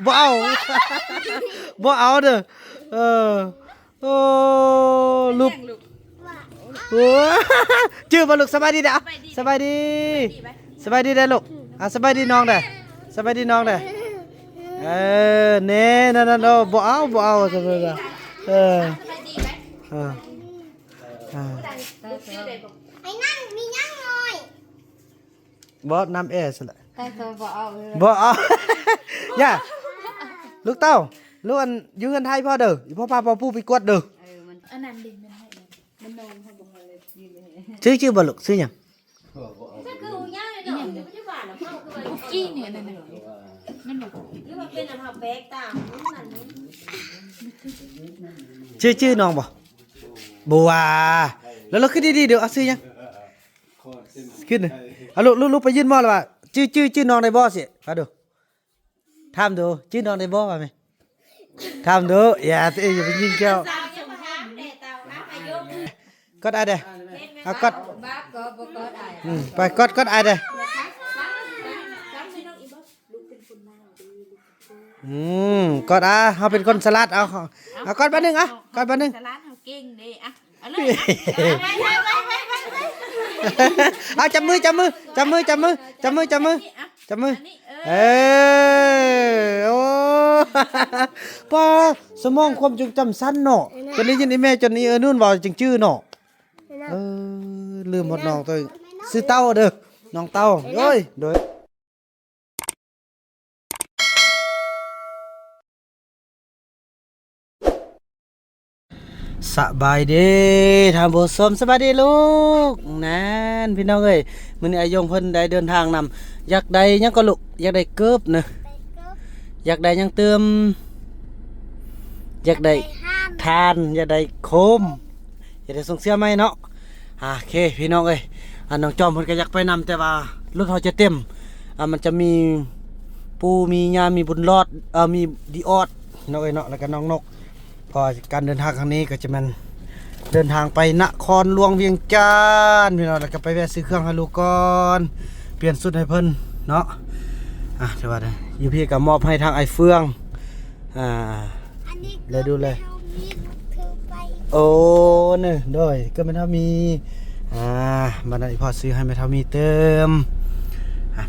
บ่เอาบ่เอาเด้อโอ้ลูกโอ้ชื่อบ่ลูกสบายดีเด้อสบายดีสบายดีเด้อลูกสบายดีน้องเด้อสบายดีน้องเด้อเน่นั่นๆบ่เอาสบายดีไอ้นั่นมียังหน่อย บ่น้ำแอร์ซะละ แต่ตัวบ่เอาเลย บ่เอาย่าลูกเต้าลูกอันอยู่เงินไทยพ่อเด้อพ่อพาพ่อปู่ไปกวดเด้อ มัน อันนั้นดิมันให้มันนมให้บ่มาเลยยืนเลย ชื่อบ่ลูกชื่อหยัง ก็คือหูย่าเลยเนาะไม่ได้หวานหรอกเข้าคือคุกกี้เนี่ยนั่นน่ะมันบอกหรือว่าเป็นอันเฮาแบกตามนั่นนี่ชื่อน้องบ่บัวแล้วเราขึ้นดีๆเดี๋ยวเอาซื้อหยังขึ้นเอาลูกไปยืนมอแล้วว่าชื่อน้องได้บ่สิมาดูถามดูชื่อน้องได้บ่ว่ามั้ยถามดูอย่าไปยิงแก้วก็ได้เด้เอากด บ้าก็บ่ก็ได้ ไปกดไอเด้กดเฮาเป็นคนสลัดเอากดบัดนึงกดบัดนึง สลัดเฮาเก่งเด้เอาเลย เอาจับมือโอ้ป้าสมองความจงจำสั้นเนาะจนนี้ยินไอ้แม่จนนี้นู่นบอกจึงชื่อเนาะลืมหมดน้องตัวซื้อเต้าเด้อน้องเต้าโอ้ยโดยสบายดีท่านผู้ชมสบายดีลูกนั่นพี่น้องเอ้ยมื้อนี้อายงเพิ่นได้เดินทางนำอยากได้หยังก็ลูกอยากได้เกิบนะอยากได้หยังเติมอยากได้ทานอยากได้โคมอยากได้ส่งเสียไหมเนาะโอเคพี่น้องเอ้ยน้องจอมเพิ่นก็อยากไปนำแต่ว่ารถเฮาจะเต็มมันจะมีปูมียามีบุญรอดมีดีออดน้องเอ้ยเนาะแล้วก็น้องนกก็การเดินทางครั้งนี้ก็จะมันเดินทางไปนครหลวงเวียงจันทร์พี่น้องแล้วก็ไปแวะซื้อเครื่องให้ลูกก่อนเปลี่ยนชุดให้เพิ่นเนาะเดี๋ยวว่าอยู่พี่ก็มอบให้ทางไอ้เฟืองเลยดูเลยโอ้เนี่ยด้วยก็ไม่เท่ามีมันได้พอซื้อให้ไม่เท่ามีเติม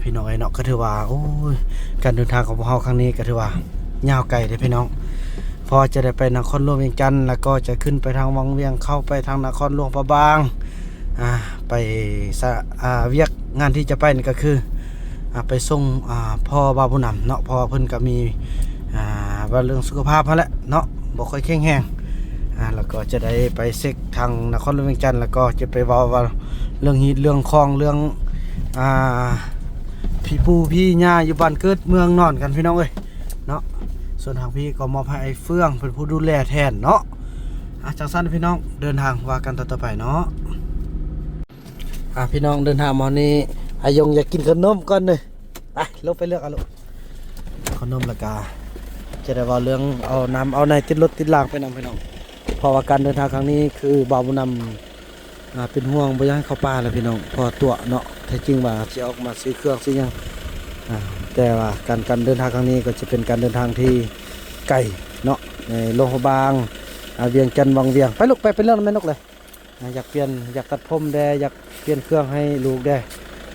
พี่น้องไอ้เนาะก็ถือว่าโอ้ยการเดินทางของพวกเราครั้งนี้ก็ถือว่ายาวไกลเลยพี่น้องพอจะได้ไปนครหลวงเวียงจันทร์แล้วก็จะขึ้นไปทางวังเวียงเข้าไปทางนครหลวงพระบางไปเวียกงานที่จะไปนี่ก็คือไปส่งพ่อบาบุญนำเนาะพ่อเพิ่นก็มีว่าเรื่องสุขภาพนั่นแหละเนาะบ่ค่อยแข็งแรงแล้วก็จะได้ไปเช็คทางนครหลวงเวียงจันทร์แล้วก็จะไปเว้าเรื่องฮีตเรื่องคลองเรื่องพี่ปู่พี่ย่าอยู่บ้านเกิดเมืองนอนกันพี่น้องเอ้ยเนาะส่วนทางพี่ก็มอบให้ไอ้เฟื่องเป็นผู้ดูแลแทนเนาะจังสั้นพี่น้องเดินทางว่ากันต่อไปเนาะพี่น้องเดินทางมานี้อายงอยากกินขนมก่อนเลยไปลงไปเลือกเอาลูกขนมละกาจะได้ว่าเรื่องเอาน้ำเอาในติดรถติดรางไปนำพี่น้องเพราะว่าการเดินทางครั้งนี้คือบ่าวบุญนำเป็นห่วงบ่อยากให้เข้าป่าเลยพี่น้องพอตัวเนาะแท้จริงว่าจะออกมาซื้อเครื่องซื้อยังแต่ว่าการเดินทางครั้งนี้ก็จะเป็นการเดินทางที่ไกลเนาะในโรงพยาบาลเวียงจันทร์วังเวียงไปลูกไปเรื่องนั้นแม่นกเลยอยากเปลี่ยนอยากตัดผมแดอยากเปลี่ยนเครื่องให้ลูกแด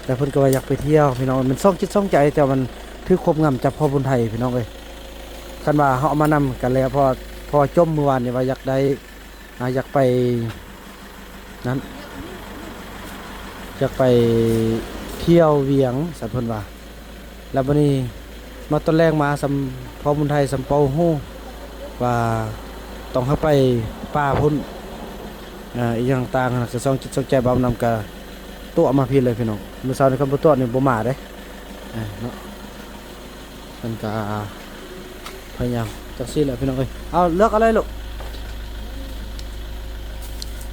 แต่เพิ่นก็ว่าอยากไปเที่ยวพี่น้องมันซ่องจิตซ่องใจแต่มันถือครบงำจับพ่อบุญไทยพี่น้องเลยคันว่าเฮาเอามานำกันแล้วพอจมเมื่อวานนี่ว่าอยากได้อยากไปนั้นอยากไปเที่ยวเวียงสันเพิ่นว่าแล้ววันนี้มาตอนแรกมาสำพ่อบุญไทยสำเปาฮู้ว่าต้องเข้าไปป่าพุ่นอีกอย่างต่างจะซ่องจิตซ่องใจบ่าวนำกะตัวมาพี่เลยพี่น้องมื้อเช้านี้คำบ่ตัวนี่บ่มาเด้เนาะมันก็พยายามจังซี่แหละพี่น้องเอ้ยเอาเลือกอะไรลูก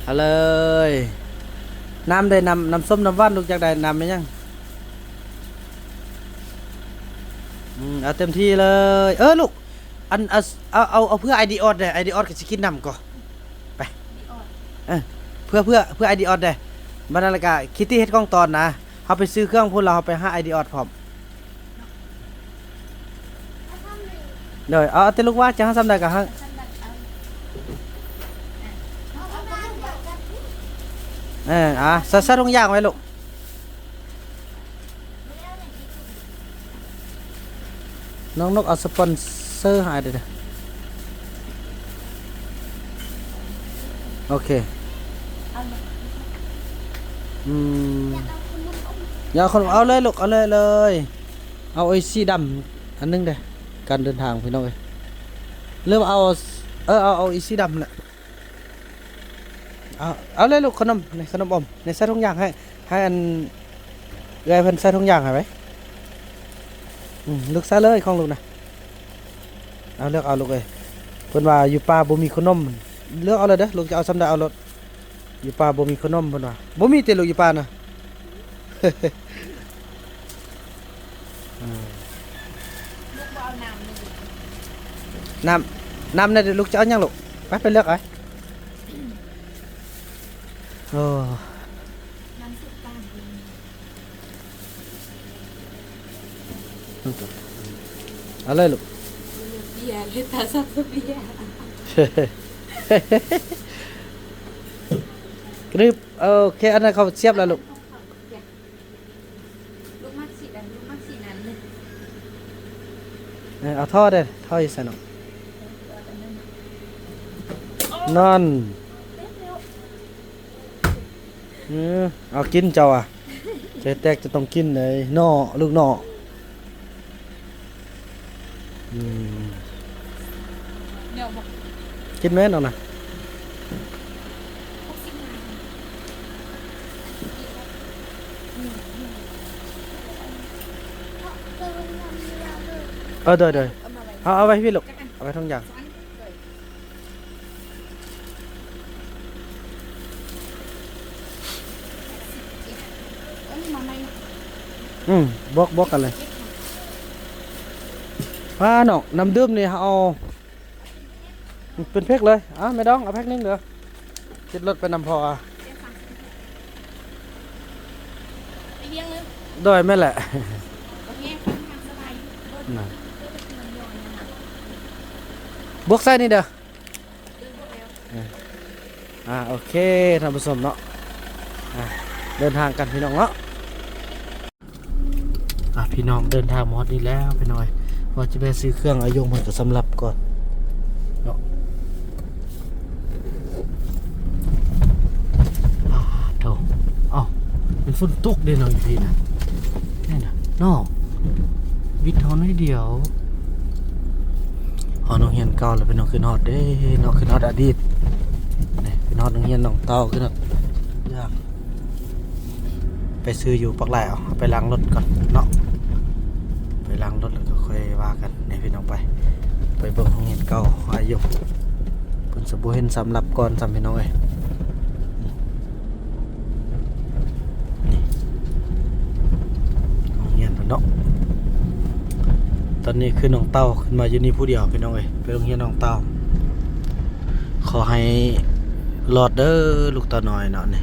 เอาเลยน้ำได้น้ำส้มน้ำหวานลูกอยากได้น้ำมั้ยยังเอาเต็มที่เลยลูกเอาเพื่อไอดีออดเด้อไอดีออดก็สิกินน้ำก่อนไปเพื่อไอดีออดเด้อบัดนั้นแล้วก็คิตตี้เฮ็ดกล้องตอนนะเฮาไปซื้อเครื่องพุ่นเราเฮาไปหาไอดีออดพร้อม rồi tí lúc qua chẳng xăm đây cả hăng sao không giang vậy lục nó ở sponsor hai đây okอย่าคนเอาเลยลูกเอาเลยเอาไอ้สีดำอันนึงเด้การเดินทางพี่น้องเอ้ยเริ่มเอาเอาไอ้สีดำแหละเอาเลยลูกขนมในขนมอมในใส่ถุงยางให้อันยายเพิ่นใส่ถุงยางให้ไหมลูกใส่เลยของลูกนะเอาเลือกเอาลูกเอ้ยเพิ่นว่าอยู่ป่าบ่มีขนมเลือกเอาเลยเด้อลูกจะเอาซ้ำได้เอารถอยู่ป่าบ่มีขนมเพิ่นว่าบ่มีติลูกอยู่ป่าน่ะ น้ำnày lúc cháu nhang lục bắt phải nước ấy ở đây lục cái ok anh này không xếp là lụcเอาท่อเด้ท่ออีสานนั่นเอากินเจ้าอ่ะเจ๊แตกจะต้องกินเลยนอลูกนอกินไหมน้องนะđờiเอาไปพี่ลูกเอาไปทั้งอย่างบอกกันเลยน้องน้ำดื่มนี่เอาเป็นแพ็คเลยไม่ต้องเอาแพ็คนึงเด้อติดรถไปนำพอโดยไม่แหละบวกไส้นี่เด้อโอเคท่านผู้ชมเนาะเดินทางกันพี่น้องเนาะพี่น้องเดินทางมอดนี่แล้วพี่น้อยว่าจะไปซื้อเครื่องอายุมันก็สำหรับก่อนเนาะโถเป็นฝนตกเด่นหน่อยพี่นะนี่นะเนาะวิทย์ทอนให้เดียวน้องเฮียนเก่าแล้วเป็นน้องขึ้นฮอดเด้น้องขึ้นฮอดอดีตนี่เป็นฮอดน้องเฮียนน้องเต้าขึ้นฮอดยากไปซื้ออยู่ปักไหลเอาไปล้างรถก่อนเนาะไปล้างรถแล้วก็ค่อยว่ากันนี่พี่น้องไปเบิ่งน้องเฮียนเก่าอายุเพิ่นสมบูรณ์เห็นสำหรับก่อนสำพี่น้องเอ้ยนี่น้องเฮียนเนาะตอนนี้คือน้องเต้าขึ้นมาอยู่นี่ผู้เดียวพี่น้องเอ้ยไปโรงเรียนน้องเต้าขอให้รอดเด้อลูกตาน้อยเนาะนี่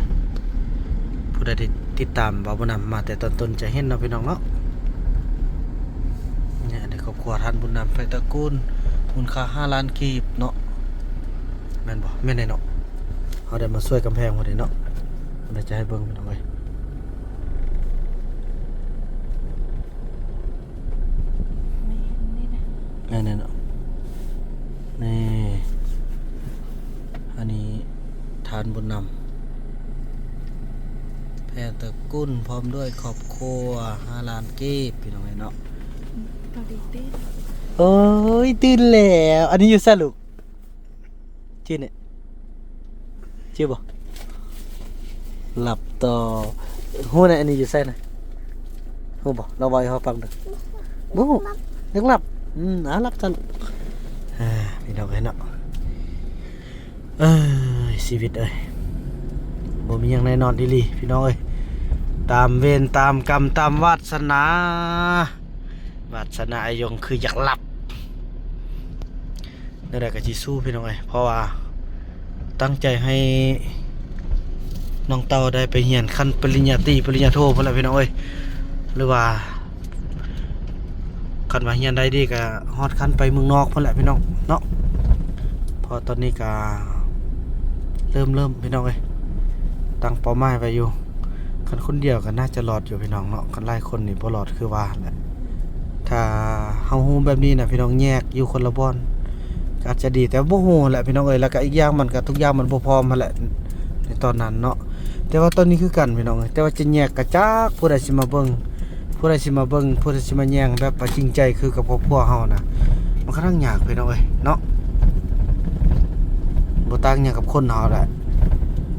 ผู้ใดที่ติดตามบ่าวบุญนำมาแต่ตอนต้นจะเห็นเนาะพี่น้องเนาะเนี่ยในครอบครัวท่านบุญนำไฟตระกูลมูลค่า5 ล้านกีบเนาะแม่นบ่แม่นเนาะเขาได้มาช่วยกำแพงพอดีเนาะเราจะให้เบิ่งพี่น้องเอ้ยนี่เนาะนี่อันนี้ทานบุญนำแพรตระกูลพร้อมด้วยครอบครัว5 ล้านกีบพี่น้องเนาะโอ้ยตื่นแล้วอันนี้อยู่ซะลูกชื่อเนี่ยชื่อบ่หลับต่อฮู้นะอันนี้อยู่ไสน่ะฮู้บ่เราไว้ให้เขาฟังเด้อบ่นึกหลับหลับจังพี่น้องเนาะชีวิตบ่มีหยังแน่นอนอีหลีพี่น้องตามเวรตามกรรมตามวาสนาวาสนาอายงคืออยากหลับนั่นแหละก็สิสู้พี่น้องเพราะว่าตั้งใจให้น้องเต้าได้ไปเรียนขั้นปริญญาตรีปริญญาโทพุ่นล่ะพี่น้องหรือว่าค คันว่าเฮียนได้ดีก็ฮอดคันไปเมืองนอกพุ่นแหละพี่น้องเนาะพอตอนนี้ก็เริ่มพี่น้องเอ้ยตั้งเป้าหมายไว้อยู่คันคนเดียวก็น่าจะรอดอยู่พี่น้องเนาะคันหลายคนนี่บ่รอดคือว่าแหละถ้าเฮาฮู้แบบนี้น่ะพี่น้องแยกอยู่คนละบ่อนก็อาจจะดีแต่บ่ฮู้แหละพี่น้องเอ้ยแล้วก็อีกอย่างมันก็ทุกอย่างมันบ่พร้อมมาแหละในตอนนั้นเนาะแต่ว่าตอนนี้คือกันพี่น้องเอ้ยแต่ว่าจะแยกก็จักผู้ใดสิมาเบิ่งผู้ใดสิมาแย่งแบบว่าจริงใจคือกับครอบครัวเฮานะมันค่อนข้างยากพี่น้องเอ้ยเนาะบ่ต่างหยังกับคนเฮาแหละ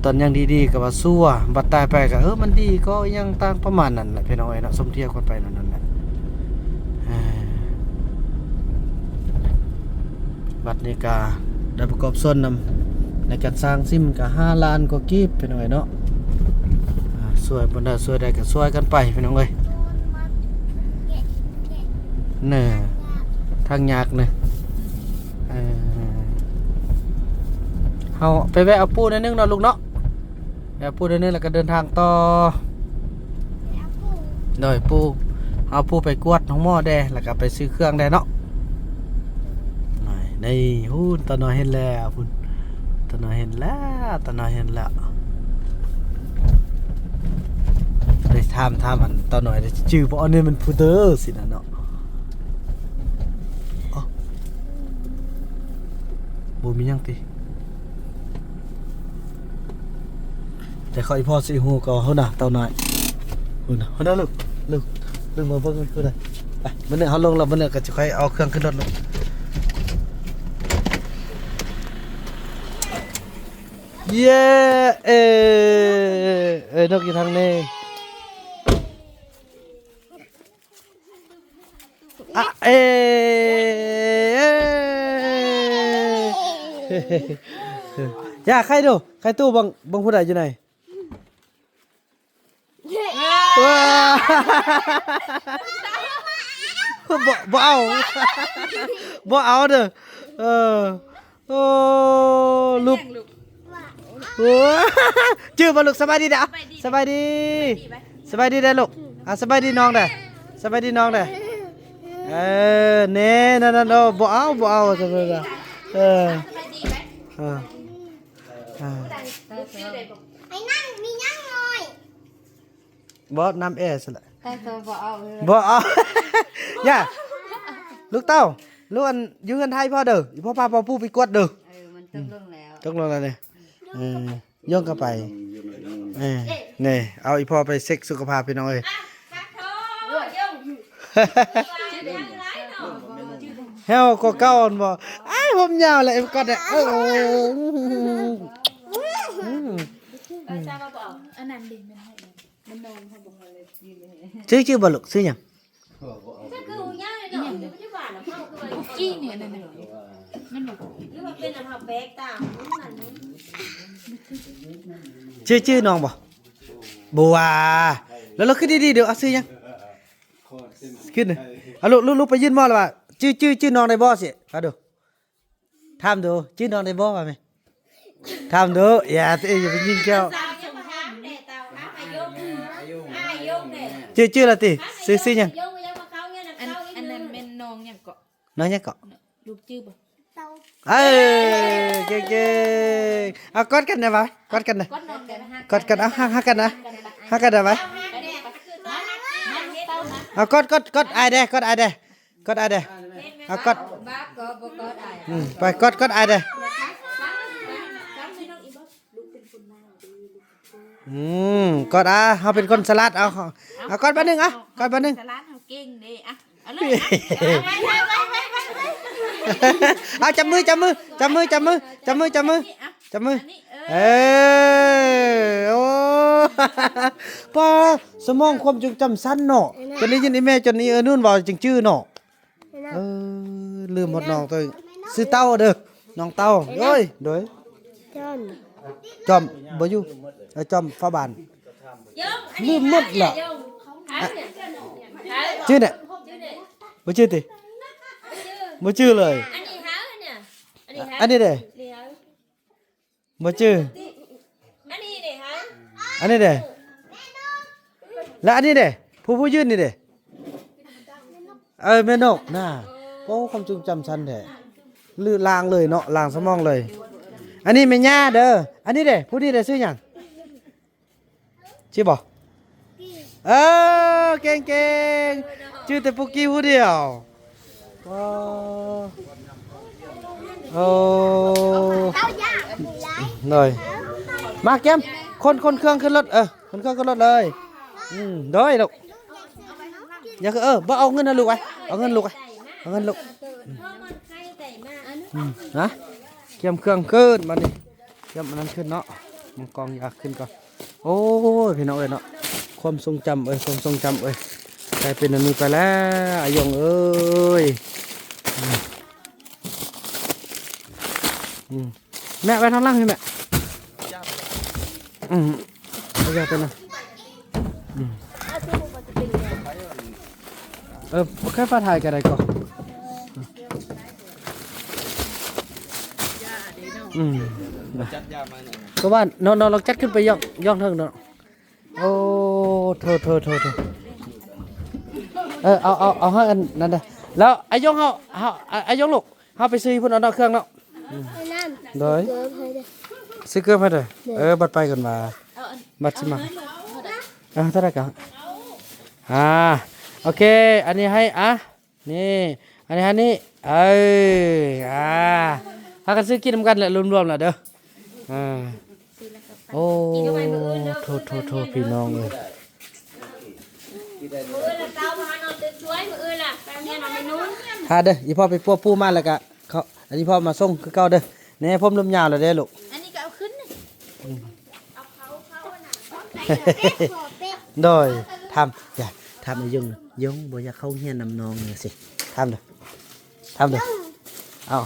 ตอนยังดีๆก็ว่าซั่วบัดตายไปก็มันดีก็ยังต่างประมาณนั้นแหละพี่น้องเอ้ยเนาะสมเทียบกันไปนั่นแหละบัดนี้ก็ได้ประกอบส่วนนำในการสร้างซิมก็5ล้านกว่ากีบพี่น้องเอ้ยเนาะช่วยบ่ได้ช่วยได้ก็ช่วยกันไปพี่น้องเอ้ยน่ะทางยากน่ะเฮาไปแวะเอาปูนิดนึงเนาะลูกเนาะเอาปูนิดนึงแล้วก็เดินทางต่อโดยปูเอาปูไปกวดของหม้อแดแล้วก็ไปซื้อเครื่องได้เนาะนี่ฮู้ตาน้อยเห็นแล้วพุ่นตาน้อยเห็นแล้วได้ถามอันตาน้อยได้ชื่อบ่อันนี้มันผู้เด้อสินะเนาะบ่มีหยังติแต่เขาอีพ่อสิฮู้ก็เฮาน่ะเต่าน้อยฮู้น่ะเฮาน่ะลูกมาเบิ่งมันคือได้ไปมื้อนี้เฮาลงแล้วมื้อนี้ก็จะค่อยเอาเครื่องขึ้นรถลงเย้นกอยู่ทางนี้อย่าใครดูใครตู้บังผู้ใดอยู่ไหนว้าบ่เอาเด้อโอ้ลูกโอ้จื้อบ่ลูกสบายดีเด้อสบายดีเด้อลูกสบายดีน้องเด้อเน่นั่นบ่เอาสบายดีไอ้นั่งมีนั่งหน่อย บ่น้ำแอร์ซะละ แต่ตัวบ่เอา บ่เอาย่าลูกเต้าลูกอันอยู่เงินไทยพ่อเด้อพ่อพาพ่อปู่ไปกวดเด้อมันตกลงแล้วเนี่ยย่องกันไปนี่เอาอีพ่อไปเช็คสุขภาพพี่น้องเอ้ยเฮาก็เก่าบ่อ้ายผมยาวเลยก็ได้อันนั้นดิมันนอนเขาบอกเลยชื่อบ่ลูกชื่อหยังก็คือหูย่างเลยเนาะไม่ใช่หวานหรอกเขาคือมัน กี้เนี่ยนั่นน่ะมันแบบ หรือว่าเป็นน้ำผักแป๊กตามนั่นนี่ชื่อน้องบ่บัวแล้วเราขึ้นดีๆเดี๋ยวเอาชื่อหยังขึ้นเอาลูกไปยืนหม้อแล้วว่าชื่อน้องได้บ่สิมาดูถามดูชื่อน้องได้บ่ว่ามั้ยถามดูอย่าไปยิงแก้วชื่อละติซื้อหยังอันนั้นเป็นน้องหยังเกาะ น้องหยังเกาะลูกชื่อบ่เอ้ยเก่งๆเอากอดกันได้บ่กอดกันนะกอดกันเอาฮักกันนะฮักกันได้บ่เอากอดอายเด้กอดอายเด้เอากอดบ้าก็บ่กอดอ้ายไปกอดอายเด้กอดเฮาเป็นคนสลัดเอากอดบัดนึงกอดบัดนึงสลัดเฮาเก่งเด้เอาเลยเอาจับมือโอ้ป้าสมองความจงจำสั้นเนาะจนนี้ยินไอ้แม่จนนี้นู่นบอกจังชื่อเนาะลืมหมดน้องตัวซื้อเต้าเด้อน้องเต้าโอ้ยโดยจอมบ่อยู่จอมฟ้าบานลืมหมดล่ะชื่อเนี่ยบ่ชื่อติบ่ชื่อเลยอันนี้เด้บ่ชื่ออันนี้เด้แล้วอันนี้เด้ผู้ยืนนี่เด้ แม่นกน่ะโอ้ความทรงจำฉันแท้ลือลางเลยเนาะลางสมองเลย อันนี้แม่ย่าเด้ออันนี้เด้ผู้นี้เด้ชื่อหยังชื่อบ่เออเก่งๆชื่อแต่ปุกกี้ผู้เดียวว้าวโอ้หน่อยมาแก้มคนเครื่องขึ้นรถคนเครื่องขึ้นรถเลยโดยลูกอย่าบ่เอาเงินนะลูกไว้เอาเงินลูกไว้เอาเงินลูกนะเกี่ยมเครื่องขึ้นมาดิเกี่ยมอันนั้นขึ้นเนาะมังกรอยากขึ้นก่อนโอ้ยพี่น้องเอ้ยเนาะความทรงจำความทรงจำกลายเป็นอันนี้ไปแล้วอายงเอ้ยแม่ไปทางล่างนี่แม่เอาอย่าไปนะแค่ฟ้าถ่ายกันได้ก่อนจัดยามาหน่อย ก็ว่านอนเราจัดขึ้นไปย่องเถิงเนาะโอ้โทเอาให้อันนั้นได้แล้วไอ้ยงเฮาไอ้ยงลูกเฮาไปซื้อพุ่นเอาดอกเครื่องเนาะโดยซื้อเกลือมาเด้อบัดไปกันมาบัดสิมาเท่าไหร่กันโอเคอันนี้ให้นี่อันนี้ให้นี่พากันซื้อกินนำกันแหละรวมๆแหละเด้อโอ้โทพี่น้องเลย มือละเก้าพานอนตื่นช่วยมือละแป๊บเดียวนอนไปนู้น หาเด้ออีพ่อไปปัวปูมาแล้วก็เขาอันนี้พ่อมาส่งคือเก่าเด้อนี่ผมลมยาวแล้วเด้อลูก อันนี้ก็เอาขึ้น โดยอย่าทำไอ้ยงบ่อยากเข้าเฮียนนำน้องเนี่ยสิทำเด้อเอา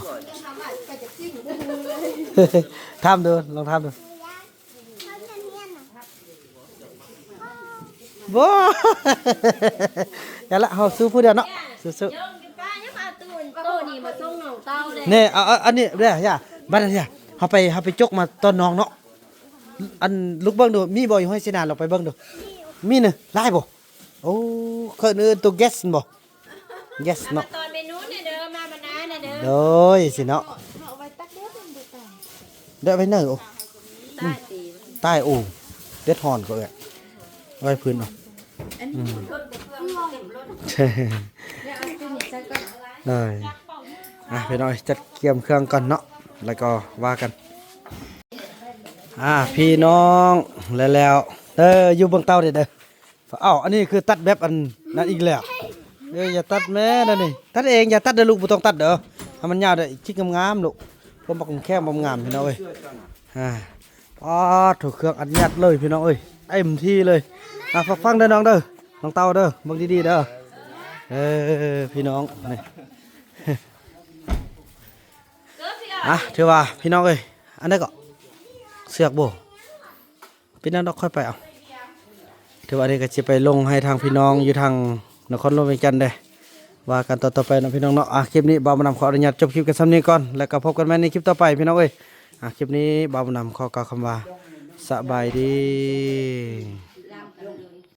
ทำดูลองทำดูบ่อย่าละเฮาซื้อผู้เดียวเนาะซื้อ โยมกินปลาเนี่ยมาตื่นโตนี่มาส่งน้องเต้าเลย นี่เอาอันนี้เด้อย่าบัดนี้ย่าเฮาไปจกมาตอนน้องเนาะอันลูกเบิ่งดูมีบ่อยู่ห้อยสินาลองไปเบิ่งดูมีนึหลายบ่โอ้เคยตัว guess บ่ guess เนาะ ตอนเมนูเนี่ยเด้อมาบรรณาเนี่ยเด้อ โดยสิเนาะเด้อไปเนอโอ้ใต้โอ้เด็ดหอนก็ไว้พื้นเนาะเลยพี่น้อยจัดเกียมเครื่องก่อนเนาะแล้วก็ว่ากันพี่น้องแล้วอยู่เบื้องเต้าเด้ออันนี้คือตัดแบบอันนั้นอีกแล้วอย่าตัดแม่นั่นนี่ตัดเองอย่าตัดเด้อลูกบ่ต้องตัดเด้อให้มันยาวเด้อชิ้นงามๆลูกผมบอกแค่บ่งามพี่น้องเอ้ยถูกเครื่องอัดยัดเลยพี่น้องเอ้ยเต็มที่เลยฟังเด้อน้องเด้อน้องเต้าเด้อเบิ่งดีๆเด้อพี่น้องนี่ถือว่าพี่น้องเอ้ยอันนี้ก็เสือกบ่พี่น้องค่อยไปเอาถือว่าอันนี้ก็จะไปลงให้ทางพี่น้องอยู่ทางนครหลวงเวียงจันทน์เด้ว่ากันต่อไปนะพี่น้องเนาะคลิปนี้บ่าวมานำขออนุญาตจบคลิปกันซ้ำนี้ก่อนแล้วก็พบกันใหม่ในคลิปต่อไปพี่น้องเอ้ยคลิปนี้บ่าวมานำขอกล่าวคำว่าสบายดี